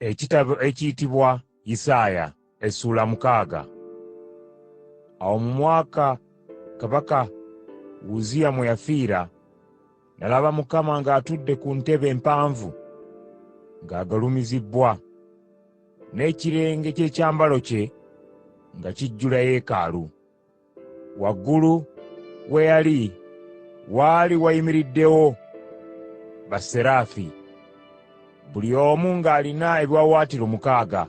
Ekitabo ekiyitibwa Isaaya essula 6. Awo mu mwaka kabaka Uzziya mwe yafiira, nalaba Mukama ng'atudde ku ntebe empanvu ng'agulumizibbwa, n'ekirenge ky'ekyambalo kye nga kijjula yeekaalu. Waggulu we yali waali wayimiriddewo basseraafi, buli omu ng'alina ebiwaawaatiro 6,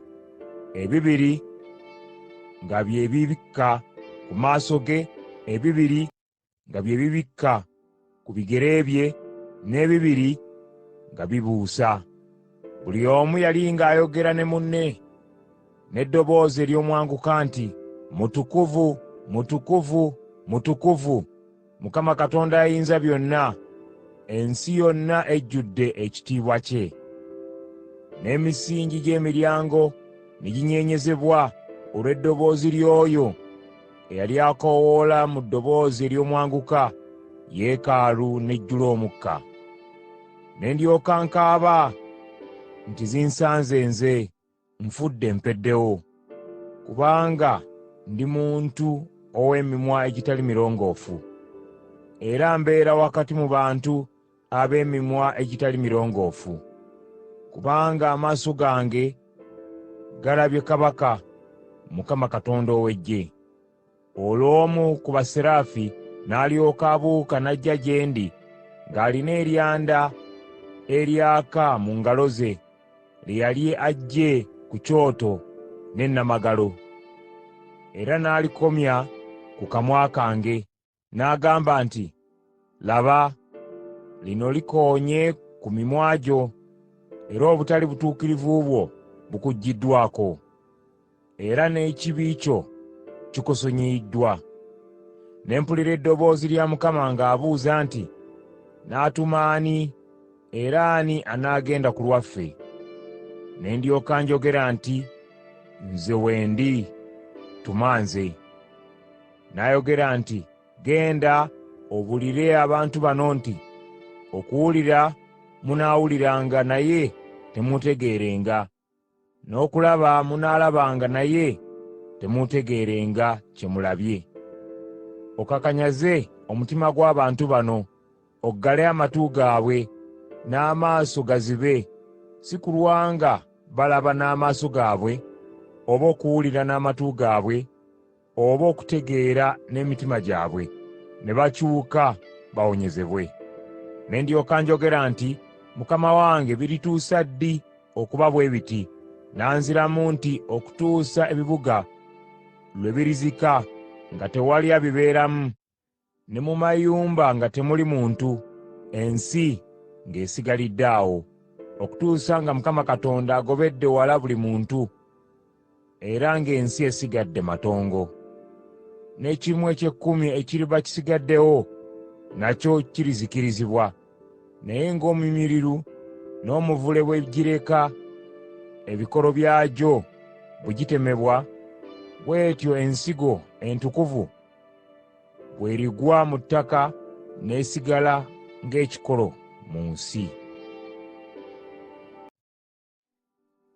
ebibiri nga bye bibikka ku maaso ge, ebibiri nga bye bibikka ku bigere bye, n'ebibiri nga bibuusa. Buli omu yali ng'ayogera ne munne n'eddoboozi ery'omwanguka nti, “Mutukuvu, mutukuvu, mutukuvu, Mukama Katonda Ayinzabyonna, ensi yonna ejjudde ekitiibwa kye.” N'emisingi gy'emiryango ne ginyeenyezebwa olw'eddoboozi ly'oyo eyali akoowoola mu ddoboozi ery'omwanguka, yeekaalu n'ejjula omukka. Ne ndyoka nkaaba nti zinsanze nze, nfudde mpeddewo, kubanga ndi muntu ow'emimwa egitali mirongoofu, era mbeera wakati mu bantu ab'emimwa egitali mirongoofu. Kubanga amaaso gange galabye Kabaka, Mukama Katonda ow'Eggye. Olwo omu ku basseraafi n'alyoka abuuka n'ajja gye ndi ng'alina eryanda eryaka mu ngalo ze, lye yali aggye ku kyoto n'ennamagalo, era n'alikomya ku kamwa kange, n'agamba nti, “Laba, lino likoonye ku mimwa gyo, era obutali butuukirivu bwo bukuggiddwako, era n'ekibi kyo kikusonyiyiddwa.” Ne mpulira eddoboozi lya Mukama ng'abuuza nti, “Naatuma ani, era ani anaagenda ku lwaffe?” Ne ndyoka njogera nti, “Nze wendi, tuma nze.” N'ayogera nti, “Genda obuulire abantu bano nti, okuwulira munaawuliranga naye temutegeerenga, n'okulaba munaalabanga naye temutegeerenga kye mulabye. Okakanyaze omutima gw'abantu bano, oggale amatu gaabwe, n'amaaso gazibe, si kulwa nga balaba n'amaaso gaabwe, oba okuwulira n'amatu gaabwe, oba okutegeera n'emitima gyabwe, ne bakyuka bawonyezebwe.” Ne ndyoka njogera nti, “Mukama wange, birituusa ddi okuba bwe biti?” N'anziramu nti, “Okutuusa ebibuga lwe birizika nga tewali abibeeramu, ne mu mayumba nga temuli muntu, ensi ng'esigalidde awo, okutuusa nga Mukama Katonda agobedde wala buli muntu, era ng'ensi esigadde matongo. N'ekimu eky'ekkumi ekiriba kisigaddewo nakyo kirizikirizibwa. Naye ng'omumyuliru n'omuvule bwe gireka ebikolo byagyo bwe gitemebwa, bw'etyo ensigo entukuvu bw'erigwa mu ttaka n'esigala ng'ekikolo mu nsi.”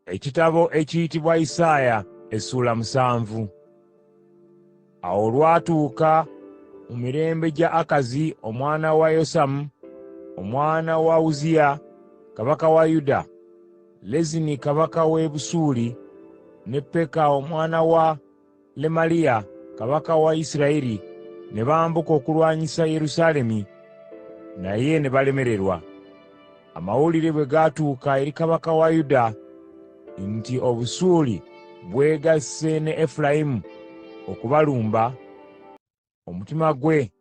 Ekitabo ekiyitibwa Isaaya essula 7. Awo olwatuuka mu mirembe gya Akazi omwana wa Yosamu, omwana wa Uzziya kabaka wa Yuda, Lezini kabaka w'e Busuuli, ne Peka omwana wa Lemaliya kabaka wa Isirayiri ne bambuka okulwanyisa Yerusaalemi, naye ne balemererwa. Amawulire bwe gaatuuka eri kabaka wa Yuda nti Obusuuli bwegasse ne Efulayimu okubalumba, omutima gwe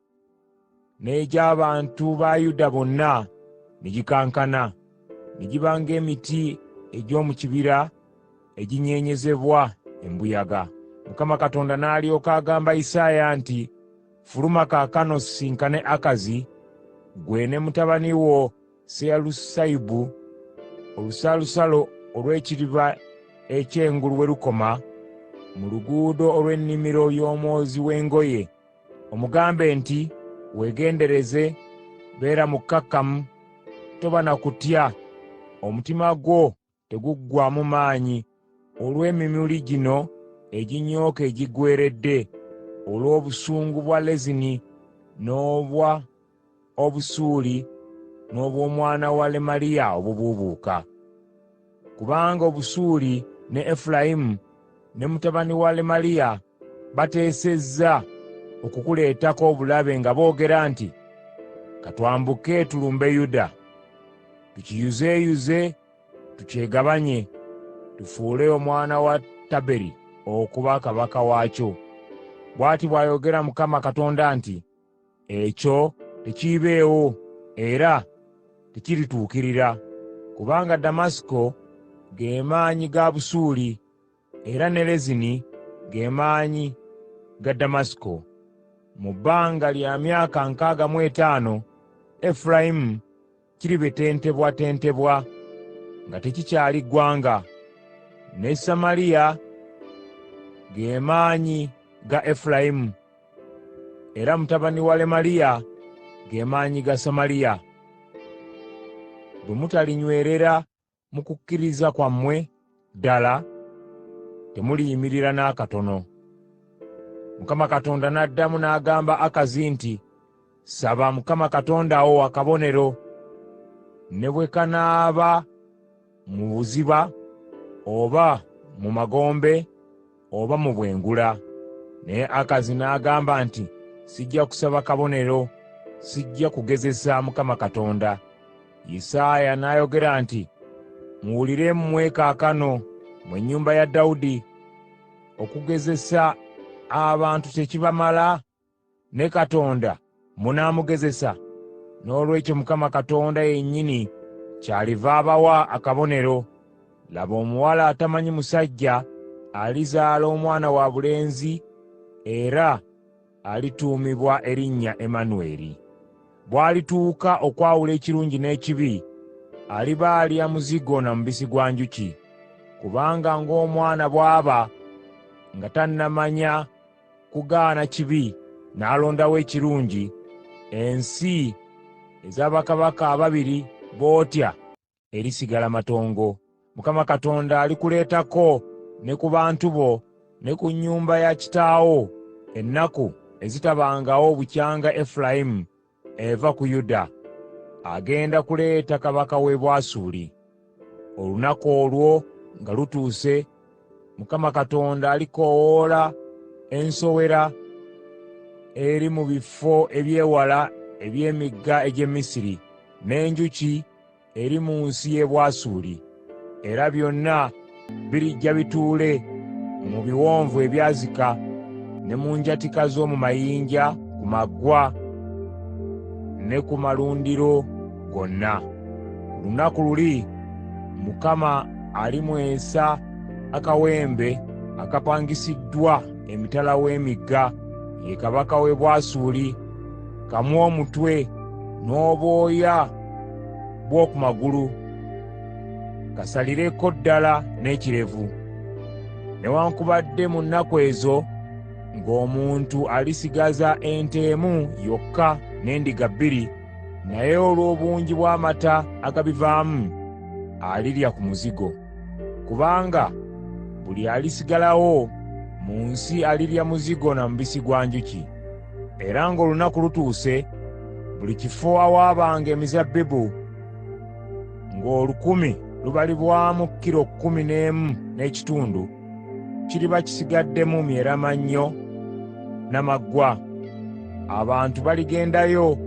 n'egy'abantu ba Yuda bonna ne gikankana, ne giba ng'emiti egy'omu kibira eginyeenyezebwa embuyaga. Mukama Katonda n'alyoka agamba Isaaya nti, “Fuluma kaakano osisinkane Akazi, ggwe ne mutabani wo Seyalusayubu, olusalosalo olw'ekidiba ekyengulu we lukoma, mu luguudo olw'ennimiro y'omwozi w'engoye. Omugambe nti, weegendereze, beera mukkakkamu, toba na kutya, omutima gwo teguggwaamu maanyi olw'emimuli gino eginyooka egiggweeredde, olw'obusungu bwa Lezini, n'obwa Obusuuli, n'obw'omwana wa Lemaliya obubuubuuka. Kubanga Obusuuli ne Efulayimu ne mutabani wa Lemaliya bateesezza okukuleetako obulabe nga boogera nti, “Katwambuke tulumbe Yuda, tukiyuzeeyuze tukyegabanye, tufuule omwana wa Taberi okuba kabaka waakyo.” Bw'ati bw'ayogera Mukama Katonda nti, “Ekyo tekiibeewo era tekirituukirira, kubanga Ddamasiko ge maanyi ga Busuuli, era ne Lezini ge maanyi ga Ddamasiko. Mu bbanga lya myaka 65 Efulayimu kiribetentebwatentebwa nga tekikyali ggwanga, ne Samaliya ge maanyi ga Efulayimu, era mutabani wa Lemaliya ge maanyi ga Samaliya. Bwe mutalinywerera mu kukkiriza kwammwe, ddala temuliyimirira n'akatono.” Mukama Katonda n'addamu n'agamba Akazi nti, “Saba Mukama Katonda wo akabonero, ne bwe kanaaba mu buziba, oba mu magombe, oba mu bwengula.” Naye Akazi n'agamba nti, “Sijja kusaba kabonero, sijja kugezesa Mukama Katonda.” Isaaya n'ayogera nti, “Muwulire mmwe kaakano, mmwe ennyumba ya Dawudi, okugezesa abantu tekibamala? Ne Katonda munaamugezesa? Noolwekyo Mukama Katonda yennyini kyaliva abawa akabonero. Laba, omuwala atamanyi musajja alizaala omwana wabulenzi, era alituumibwa erinnya Emmanweri. Bw'alituuka okwawula ekirungi n'ekibi, aliba alya muzigo na mubisi gwa njuki. Kubanga ng'omwana bw'aba nga tannamanya kugaana kibi n'alondawo ekirungi, ensi ez'abakabaka ababiri bootya erisigala matongo. Mukama Katonda alikuleetako ne ku bantu bo ne ku nnyumba ya kitaawo ennaku ezitabangawo bukyanga Efulayimu eva ku Yuda. Agenda kuleeta kabaka w'e Bwasuli. Olunaku olwo nga lutuuse, Mukama Katonda alikoowoola ensowera eri mu bifo eby'ewala eby'emigga egy'e Misiri, n'enjuki eri mu nsi y'e Bwasuli. Era byonna birijja bituule mu biwonvu ebyazika, ne mu njatika z'omu mayinja, ku maggwa ne ku malundiro gonna. Ku lunaku luli Mukama alimwesa akawembe akapangisiddwa emitala w'emigga, ye kabaka w'e Bwasuli, kamuwe omutwe n'obwoya bw'oku magulu, kasalireko ddala n'ekirevu. Newankubadde mu nnaku ezo ng'omuntu alisigaza ente emu yokka n'endiga bbiri, naye olw'obungi bw'amata agabivaamu alirya ku muzigo. Kubanga buli alisigalawo mu nsi alirya muzigo na mubisi gwa njuki. Era ng'olunaku lutuuse, buli kifo awaabanga emizabbibu ng'olukumi lubalibwamu kilo 11.5 kiriba kisigaddemu myeramannyo n'amaggwa. Abantu baligendayo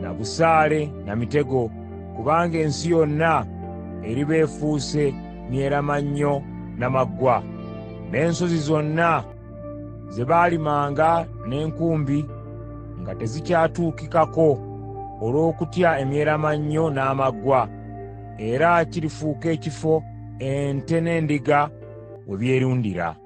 na busaale na mitego, kubanga ensi yonna eriba efuuse myeramannyo n'amaggwa. N'ensozi zonna ze baalimanga n'enkumbi nga tezikyatuukikako olw'okutya emyeramannyo n'amaggwa. Era kirifuuka ekifo ente n'endiga we byerundira.